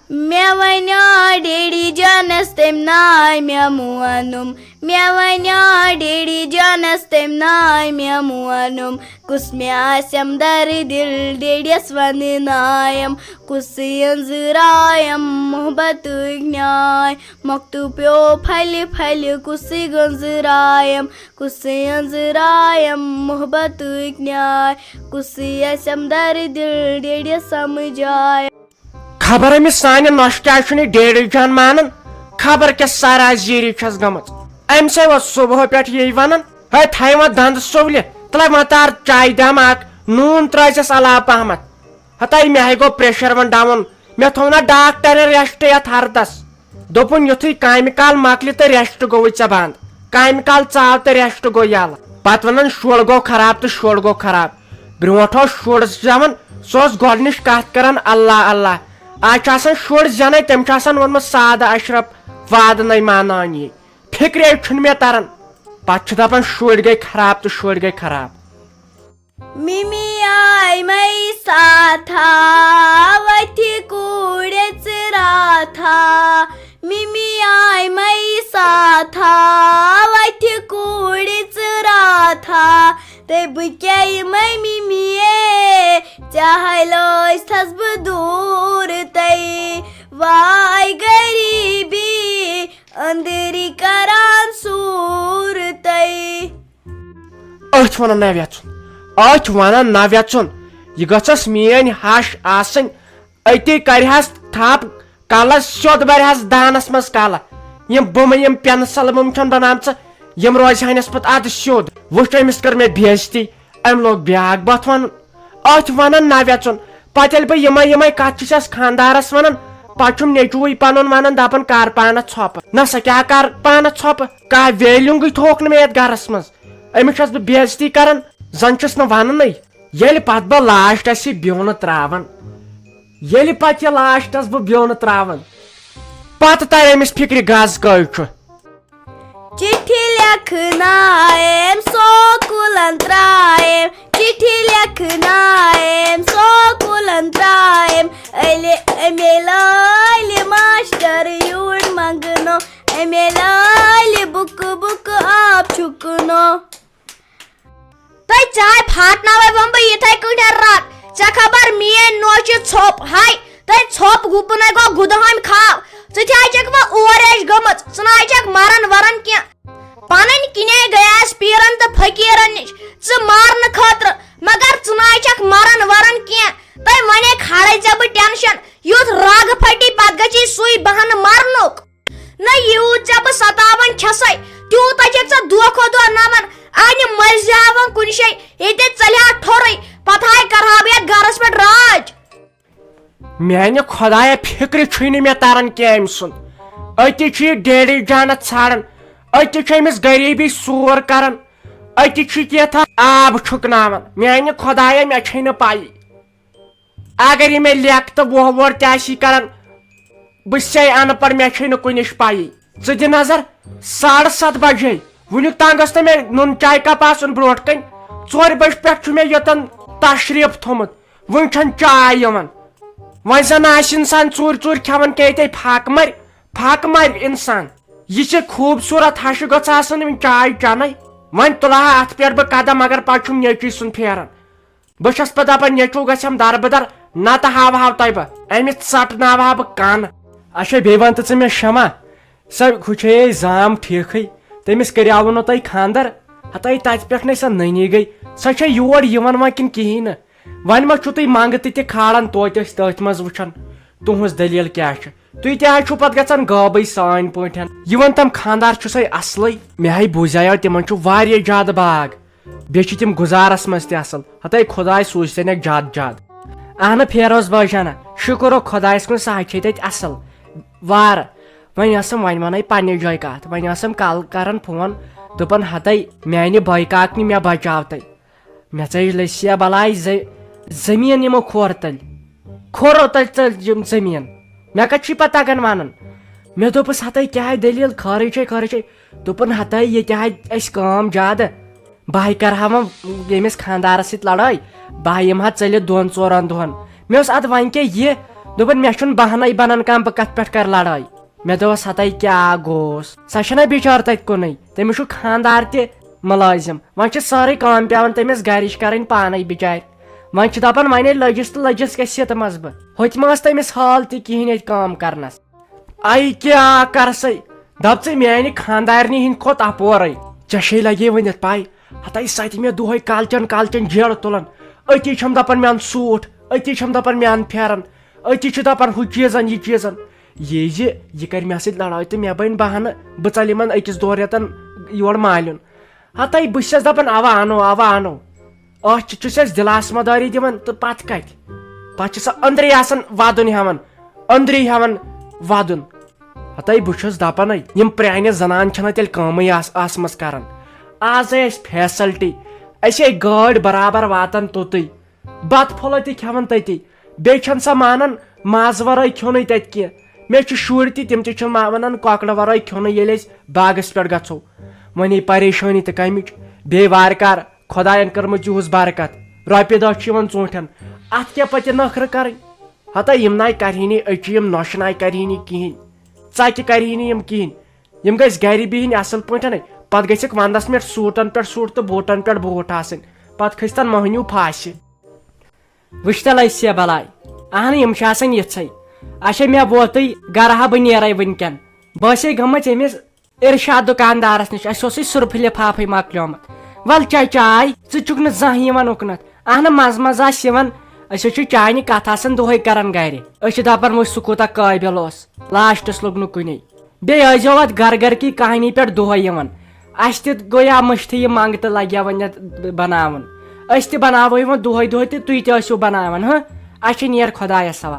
مےٚ وَنیو ڈیڈی جانس تٔمۍ ناے مےٚ مونُم مےٚ وَنیو ڈیڈی جانس تٔمۍ ناے مےٚ مونُم کُس مےٚ آسٮ۪م دَرٕ دِل ڈیڈیَس وَننایم کُسٕے أنٛزرایم محبتٕکۍ نیاے مۄکتوٗ پیوٚو پھلہِ پھلہِ کُسٕے گٔنٛزرایم کُسٕے أنٛزرایم محبتٕکۍ نیاے کُسٕے آسٮ۪م دَرٕ دِل ڈیڈیَس سمجھ آے. خبر أمِس سانہِ نۄشہِ کیٛازِ چھُنہٕ یہِ ڈیڈی جان مانان خبر کیٛاہ سارا زیٖری چھس گٔمٕژ أمۍ سے اوس صبحٲے پٮ۪ٹھ یی ونان ہے تھاے وۄنۍ دنٛدٕ سُولہِ تُلے وۄنۍ تار چاے دام اکھ نوٗن ترٲیزٮ۪س علاوٕ پہمتھ ہتاے مےٚ ہے گوٚو پریشر وۄنۍ ڈاوُن مےٚ تھوٚو نا ڈاکٹرن ریسٹ یتھ ہردس دوٚپُن یُتھُے کامہِ کال مۄکلہِ تہٕ ریسٹ گوٚوُے ژےٚ بنٛد کامہِ کال ژاو تہٕ ریسٹ گوٚو یلہٕ پتہٕ ونان شُر گوٚو خراب تہٕ شُر گوٚو خراب برونٛٹھ اوس شُر زٮ۪وان سُہ اوس گۄڈنِچ کتھ کران اللہ اللہ آز چھُ آسان شُر زینٕے تٔمۍ چھُ آسان ووٚنمُت سادٕ اشرف وادٕ نَے مانان یی فِکرے چھُنہٕ مےٚ تران پتہٕ چھُ دپان شُرۍ گٔے خراب تہٕ شُرۍ گٔے خراب. مِمی آے مَے ساتھا وتھِ کوٗڑِ ژٕراتھا مِمی آے مَے ساتھا وتھِ کوٗڑِ ژٕراتھا تہٕ بہٕ کیٛاہ یِمَے مِمی ژےٚ ہے لٲجتھَس بہٕ دوٗر تے واے غریٖبی أنٛدٕری کران سوٗر تے. أتھۍ وَنان نہ ویژُن أتھۍ وَنان نہ ویژُن یہِ گٔژھس میٲنۍ ہش آسٕنۍ أتی کرِہس تھپھ کلس سیوٚد برِہس دانس منٛز کلہٕ یِم بُمہٕ یِم پینسل بُمہٕ چھَنہٕ بنامژٕ یِم روزہانس پتہٕ ادٕ سیوٚد وٕچھ أمِس کٔر مےٚ بے عزتی أمۍ لوگ بیاکھ بتھ ونُن أتھۍ وَنان نہ ویژُن پتہٕ ییٚلہِ بہٕ یِمے یِمے کتھ چھُسس خانٛدارس ونان پتہٕ چھُم نیچوٗوٕے پنُن ونان دپان کر پانس ژھۄپہٕ نہ سا کیٛاہ کر پانس ژھۄپہٕ کانٛہہ ویلِنٛگٕے تھووُکھ نہٕ مےٚ یتھ گرس منٛز أمِس چھس بہٕ بے عزتی کران زن چھُس نہٕ وننٕے ییٚلہِ پتہٕ بہٕ لاسٹس یہِ بیوٚنہٕ تراوان ییٚلہِ پتہٕ یہِ لاسٹس بہٕ بیوٚنہٕ تراوان پتہٕ ترِ أمِس فِکرِ گز کٔہۍ چھُ. چِٹھِ لیکھنایم سکوٗلن ترٛایم چِٹھِ لیکھنایم سکوٗلن ترٛایم اَمے لالہِ ماشٹر یوٗرۍ منٛگنو اَمے لالہِ بُکہٕ بُکہٕ آب چھُکنو. تۄہہِ چاے پھاٹناوے وۄنۍ بہٕ یِتھے کٲٹھۍ رٹ ژےٚ خبر میٲنۍ نوشہِ ژھوٚپ ہاے تۄہہِ ژھوٚپ گُپنٕے گوٚو گُدہامہِ کھاو ژٕ تہِ ہاے چھکھ وۄنۍ اوریش گٔمٕژ ژٕ نہ چھکھ مران وران کینٛہہ پنٕنۍ کِنے گٔیاس پیٖرن تہٕ فقیٖرن نِش ژٕ مارنہٕ خٲطرٕ مگر ژٕ نہ چھکھ مران وران کینٛہہ تۄہہِ ونے کھڑے ژےٚ بہٕ ٹینشن یُتھ رگ پھٹی پتہٕ گژھی سُے بہانہٕ مرنُک نہ یوٗت ژےٚ بہٕ ستاوان چھسے تیوٗتاہ چھکھ ژٕ دۄہ کھۄتہٕ دۄہ نمان انہِ مٔرزیاوان کُنہِ جایہِ ییٚتہِ ژَلہِ ہا ٹھوٚرٕے پتہٕ ہاے کرہا بہٕ یتھ گرس پٮ۪ٹھ راج. میانہِ خۄدایا فِکرِ چھُے نہٕ مےٚ تران کینٛہہ أمۍ سُنٛد أتی چھُ یہِ ڈیڈی جانس ژھانڈان أتی چھُ أمِس غریٖبی سور کران أتی چھُ کینٛژھا آب چھُکناوان میانہِ خۄدایا مےٚ چھے نہٕ پایی اگر یہِ مےٚ لیکھ تہٕ وُہ وُہر تہِ آسی کران بہٕ چھسے ان پڑھ مےٚ چھے نہٕ کُنِچ پایی ژٕ دِ نظر 7:30 بجے وُنیُک تام گٔژھ نہٕ مےٚ نُن چاے کپ آسُن برونٛٹھ کَنۍ 4 بجہِ پٮ۪ٹھ چھُ مےٚ یوٚتن تشریٖف تھوٚمُت وُنہِ چھنہٕ چاے یِوان وۄنۍ زن آسہِ انسان ژوٗرِ ژوٗرِ کھٮ۪وان کیٛاہ ییٚتے پھاکہٕ مر انسان یہِ چھِ خوٗبصوٗرت ہشہِ گٔژھ آسان وۄنۍ چاے چٮ۪نے وۄنۍ تُلہٕ ہا اتھ پٮ۪ٹھ بہٕ قدم مگر پتہٕ چھُم نیچوی سُنٛد پھیران بہٕ چھس پتہٕ دپان نیچوٗ گژھٮ۪م دربدر نتہٕ ہاوہاو تۄہہِ بہٕ أمِس ژٹناوٕ ہا بہٕ کن. اچھا بیٚیہِ ون تہٕ ژٕ مےٚ شمع سۄ ہُہ چھے زام ٹھیٖکھٕے تٔمِس کریاوُ نہٕ تۄہہِ خانٛدر ہتاے تتہِ پٮ۪ٹھ نَے سۄ نٔنی گٔے سۄ چھےٚ یور یِوان وۄنۍ کِنہٕ کِہینۍ نہٕ وۄنۍ ما چھُو تُہۍ منٛگہٕ تہِ کھالان توتہِ ٲسۍ تٔتھۍ منٛز وٕچھان تُہنٛز دٔلیٖل کیٛاہ چھِ تُہۍ تہِ حظ چھُو پتہٕ گژھان غٲبٕے سٲنۍ پٲٹھۍ یِوان تِم خانٛدار چھُسے اصلٕے مےٚ ہے بوٗزیو تِمن چھُ واریاہ زیادٕ باغ بیٚیہِ چھِ تِم گُزارس منٛز تہِ اصل ہتاے خۄداے سوٗزتھنکھ زیادٕ زیادٕ. اہنہٕ فیروز بٲجانا شُکر خۄدایس کُن سُہ حظ چھے تتہِ اصل وارٕ وۄنۍ ٲسٕم وۄنۍ ونٕے پننہِ جایہِ کتھ وۄنۍ ٲسٕم کل کران فون دوٚپن ہتاے میانہِ بٲے کاکنہِ مےٚ بچاو تَے مےٚ ژٔج لٔسیا بلاے زٔمیٖن یِمو کھۄر تل یِم زٔمیٖن مےٚ کتہِ چھُے پتہٕ تگان ونُن مےٚ دوٚپُس ہتاے کیٛاہ دٔلیٖل خٲرٕے چھے دوٚپُن ہتاے ییٚتہِ حظ اَسہِ کٲم زیادٕ بہٕ ہے کرہا وۄنۍ ییٚمِس خانٛدارس سۭتۍ لڑٲے بہٕ یِمہٕ ہا ژٔلِتھ 2-4 دۄہن مےٚ اوس ادٕ وۄنۍ کیٛاہ یہِ دوٚپُن مےٚ چھُنہٕ بہانَے بنان کانٛہہ بہٕ کتھ پٮ۪ٹھ کرٕ لڑٲے مےٚ دوٚپس ہتاے کیٛاہ گوس سۄ چھےٚ نا بِچٲر تتہِ کُنُے تٔمِس چھُ خانٛدار تہِ مُلٲزِم وۄنۍ چھِ سٲرٕے کٲم پیٚوان تٔمِس گرِچ کرٕنۍ پانے بِچارِ وۄنۍ چھِ دپان وۄنۍ لٔجِس تہٕ لٔجِس کیٛاہ سِتمس بہٕ ہُتہِ ما ٲس تٔمِس حال تہِ کِہینۍ ییٚتہِ کٲم کرنس آیہِ کیٛاہ کرسے دپ ژٕ میانہِ خانٛدارنہِ ہِنٛدۍ کھوٚت اپورے ژےٚ لگے ؤنِتھ پاے ہتاے سۄ مےٚ دۄہے کالچن جیڑٕ تُلان أتی چھم دپان مےٚ اَن سوٗٹ أتی چھم دپان مےٚ اَن پھیرن أتی چھُ دپان ہُہ چیٖزن یہِ چیٖزن یہِ کرِ مےٚ سۭتۍ لڑٲے تہٕ مےٚ بنہِ بہانہٕ بہٕ ژلہٕ یِمن أکِس 2 رٮ۪تن یور مالیُن ہتاے بہٕ چھس دپان اوا انو أتھ چھُس أسۍ دِلاسہٕ مدٲری دِوان تہٕ پتہٕ کتہِ پتہٕ چھِ سۄ أنٛدرے آسان ودُن ہٮ۪وان ودُن ہتاے بہٕ چھُس دپانے یِم پرانہِ زنانہٕ چھنہ تیٚلہِ کٲمٕے آسمژ کران آزے اسہِ فیسلٹی اسے گٲڑۍ برابر واتان توٚتُے بتہٕ پھوٚلہ تہِ کھٮ۪وان تٔتی بیٚیہِ چھنہٕ سۄ مانان ماز ورٲے کھیوٚنُے تتہِ کینٛہہ مےٚ چھِ شُرۍ تہِ تِم تہِ چھِنہٕ ونان کۄکرٕ ورٲے کھیوٚنُے ییٚلہِ أسۍ باغس پٮ۪ٹھ گژھو وۄنۍ پریشٲنی تہٕ کمِچ بیٚیہِ وارٕ کارٕ خۄداین کٔرمٕژ یِہُس برکت رۄپیہِ دہ چھِ یِوان ژوٗنٛٹھٮ۪ن اتھ کیٛاہ پتہٕ نخرٕ کرٕنۍ ہتاے یِم ناے کرہی نہٕ أچی یِم نۄشہِ ناے کرہی نہٕ کِہینۍ ژکہِ کرہی نہٕ یِم کِہینۍ یِم گژھِ گرِ بِہِنۍ اصل پٲٹھۍ پتہٕ گژھکھ ونٛدس مےٚ سوٗٹن پٮ۪ٹھ سوٗٹ تہٕ بوٗٹن پٮ۪ٹھ بوٗٹھ آسٕنۍ پتہٕ کھٔسۍتن مٔہنیوٗ پھاسہِ وٕچھ تل أسۍ یا بلاے اہن یِم چھِ آسان یِژھے اچھا مےٚ ووتُے گرٕ ہا بہٕ نیرے وٕنکٮ۪ن بہٕ ٲسے گٔمٕژ أمِس ارشاد دُکاندارس نِش اسہِ اوسُے سُرفہٕ لفافے مۄکلیومُت ول چاے ژٕ چھُکھ نہٕ زانٛہہ یِوان اُکنتھ اہن منٛزٕ منٛزٕ آسہِ یِوان أسۍ حظ چھِ چانہِ کتھ آسان دۄہے کران گرِ أسۍ چھِ دپان وۄنۍ سُہ کوٗتاہ قٲبِل اوس لاسٹس لوٚگ نہٕ کُنے بیٚیہِ ٲسۍزیو اتھ گر گر کی کہانی پٮ۪ٹھ دۄہے یِوان اسہِ تہِ گویا مٔشتھٕے یہِ منٛگتہٕ لگیا وۄنۍ اتھ بناوُن أسۍ تہِ بناوو وۄنۍ دۄہے تہٕ تُہۍ تہِ ٲسِو بناوان اچھا نیر خۄدایس حوالہٕ